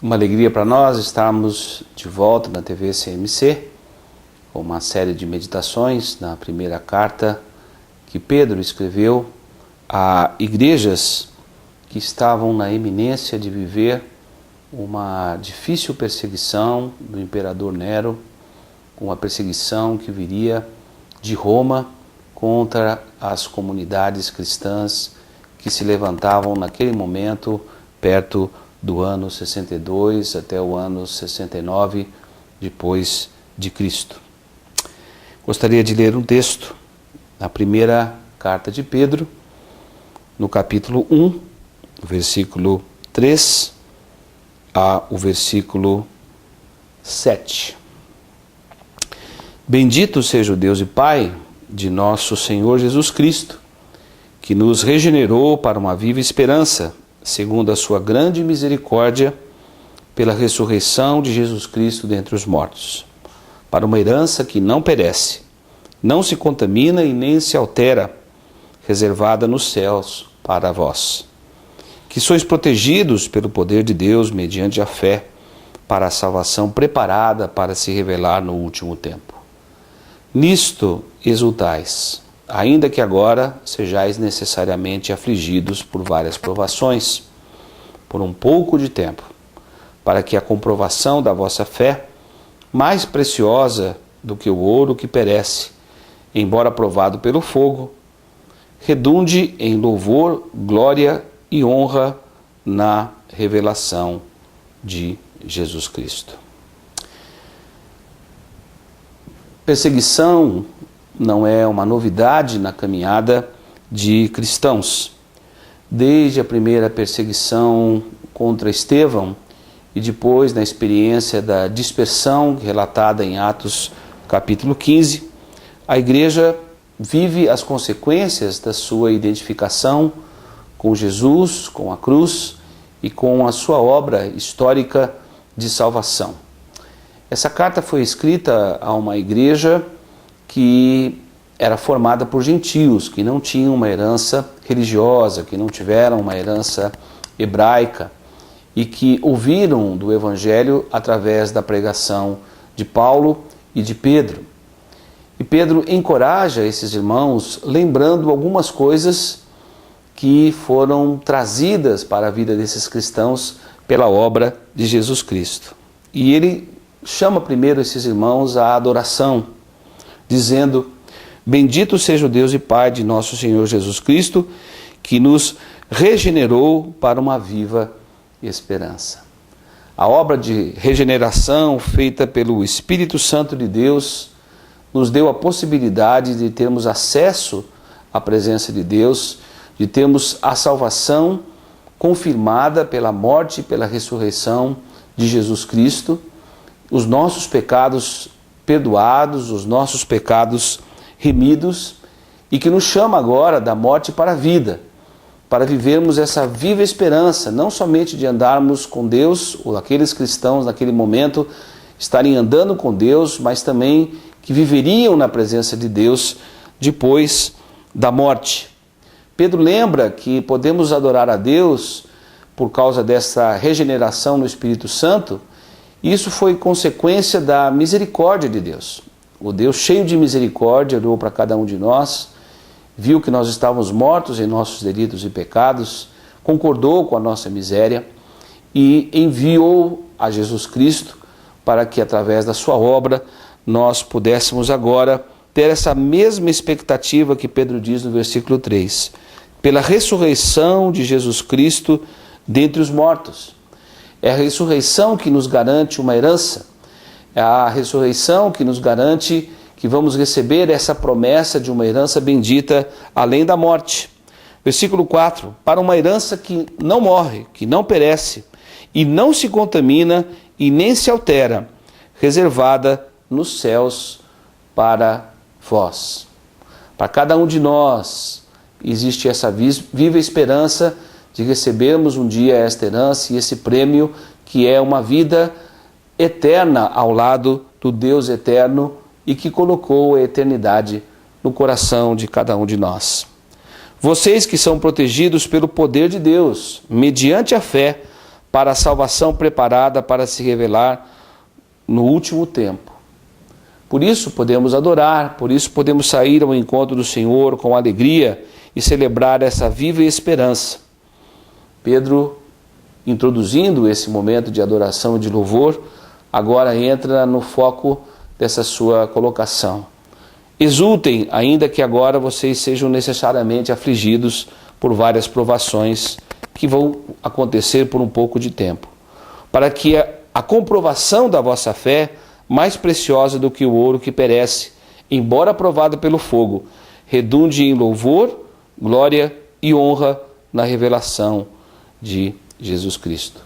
Uma alegria para nós estarmos de volta na TV CMC, com uma série de meditações na primeira carta que Pedro escreveu a igrejas que estavam na iminência de viver uma difícil perseguição do imperador Nero, uma perseguição que viria de Roma contra as comunidades cristãs que se levantavam naquele momento perto do ano 62 até o ano 69 depois de Cristo. Gostaria de ler um texto na primeira carta de Pedro, no capítulo 1, versículo 3 ao versículo 7. Bendito seja o Deus e Pai de nosso Senhor Jesus Cristo, que nos regenerou para uma viva esperança, segundo a sua grande misericórdia, pela ressurreição de Jesus Cristo dentre os mortos, para uma herança que não perece, não se contamina e nem se altera, reservada nos céus para vós, que sois protegidos pelo poder de Deus mediante a fé, para a salvação preparada para se revelar no último tempo. Nisto exultais, ainda que agora sejais necessariamente afligidos por várias provações, por um pouco de tempo, para que a comprovação da vossa fé, mais preciosa do que o ouro que perece, embora provado pelo fogo, redunde em louvor, glória e honra na revelação de Jesus Cristo. Perseguição não é uma novidade na caminhada de cristãos. Desde a primeira perseguição contra Estevão e depois na experiência da dispersão relatada em Atos capítulo 15, a igreja vive as consequências da sua identificação com Jesus, com a cruz e com a sua obra histórica de salvação. Essa carta foi escrita a uma igreja que era formada por gentios, que não tinham uma herança religiosa, que não tiveram uma herança hebraica e que ouviram do Evangelho através da pregação de Paulo e de Pedro. E Pedro encoraja esses irmãos lembrando algumas coisas que foram trazidas para a vida desses cristãos pela obra de Jesus Cristo. E ele chama primeiro esses irmãos à adoração, dizendo: bendito seja o Deus e Pai de nosso Senhor Jesus Cristo, que nos regenerou para uma viva esperança. A obra de regeneração feita pelo Espírito Santo de Deus nos deu a possibilidade de termos acesso à presença de Deus, de termos a salvação confirmada pela morte e pela ressurreição de Jesus Cristo, os nossos pecados perdoados, os nossos pecados remidos, e que nos chama agora da morte para a vida, para vivermos essa viva esperança, não somente de andarmos com Deus, ou aqueles cristãos naquele momento estarem andando com Deus, mas também que viveriam na presença de Deus depois da morte. Pedro lembra que podemos adorar a Deus por causa dessa regeneração no Espírito Santo. Isso foi consequência da misericórdia de Deus. O Deus cheio de misericórdia olhou para cada um de nós, viu que nós estávamos mortos em nossos delitos e pecados, concordou com a nossa miséria e enviou a Jesus Cristo para que, através da sua obra, nós pudéssemos agora ter essa mesma expectativa que Pedro diz no versículo 3, pela ressurreição de Jesus Cristo dentre os mortos. É a ressurreição que nos garante uma herança, é a ressurreição que nos garante que vamos receber essa promessa de uma herança bendita além da morte. Versículo 4, para uma herança que não morre, que não perece, e não se contamina e nem se altera, reservada nos céus para vós. Para cada um de nós existe essa viva esperança de recebermos um dia esta herança e esse prêmio que é uma vida eterna ao lado do Deus eterno e que colocou a eternidade no coração de cada um de nós. Vocês que são protegidos pelo poder de Deus, mediante a fé, para a salvação preparada para se revelar no último tempo. Por isso podemos adorar, por isso podemos sair ao encontro do Senhor com alegria e celebrar essa viva esperança. Pedro, introduzindo esse momento de adoração e de louvor, agora entra no foco dessa sua colocação. Exultem, ainda que agora vocês sejam necessariamente afligidos por várias provações que vão acontecer por um pouco de tempo, para que a comprovação da vossa fé, mais preciosa do que o ouro que perece, embora provado pelo fogo, redunde em louvor, glória e honra na revelação de Jesus Cristo.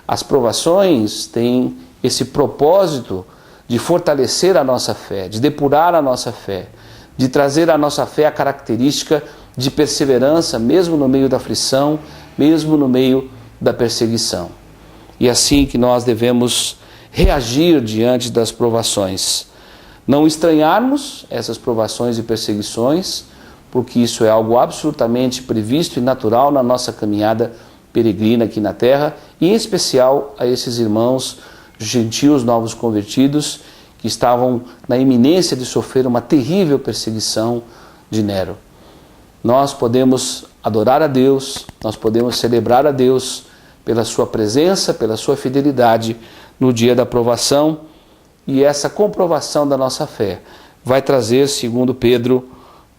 As provações têm esse propósito de fortalecer a nossa fé, de depurar a nossa fé, de trazer à nossa fé a característica de perseverança, mesmo no meio da aflição, mesmo no meio da perseguição. E assim que nós devemos reagir diante das provações. Não estranharmos essas provações e perseguições, porque isso é algo absolutamente previsto e natural na nossa caminhada peregrina aqui na terra, e em especial a esses irmãos gentios novos convertidos que estavam na iminência de sofrer uma terrível perseguição de Nero. Nós podemos adorar a Deus, nós podemos celebrar a Deus pela sua presença, pela sua fidelidade no dia da provação, e essa comprovação da nossa fé vai trazer, segundo Pedro,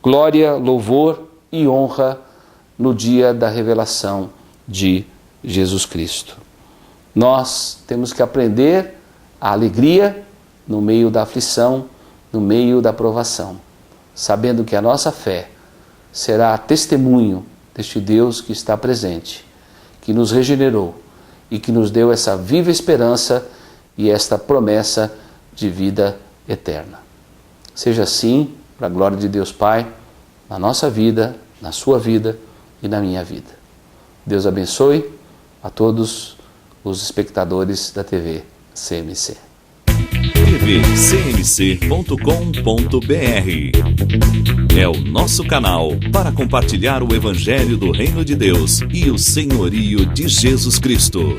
glória, louvor e honra no dia da revelação de Jesus Cristo. Nós temos que aprender a alegria no meio da aflição, no meio da provação, sabendo que a nossa fé será testemunho deste Deus que está presente, que nos regenerou e que nos deu essa viva esperança e esta promessa de vida eterna. Seja assim, para a glória de Deus Pai, na nossa vida, na sua vida e na minha vida. Deus abençoe a todos os espectadores da TV CMC. tvcmc.com.br é o nosso canal para compartilhar o Evangelho do Reino de Deus e o senhorio de Jesus Cristo.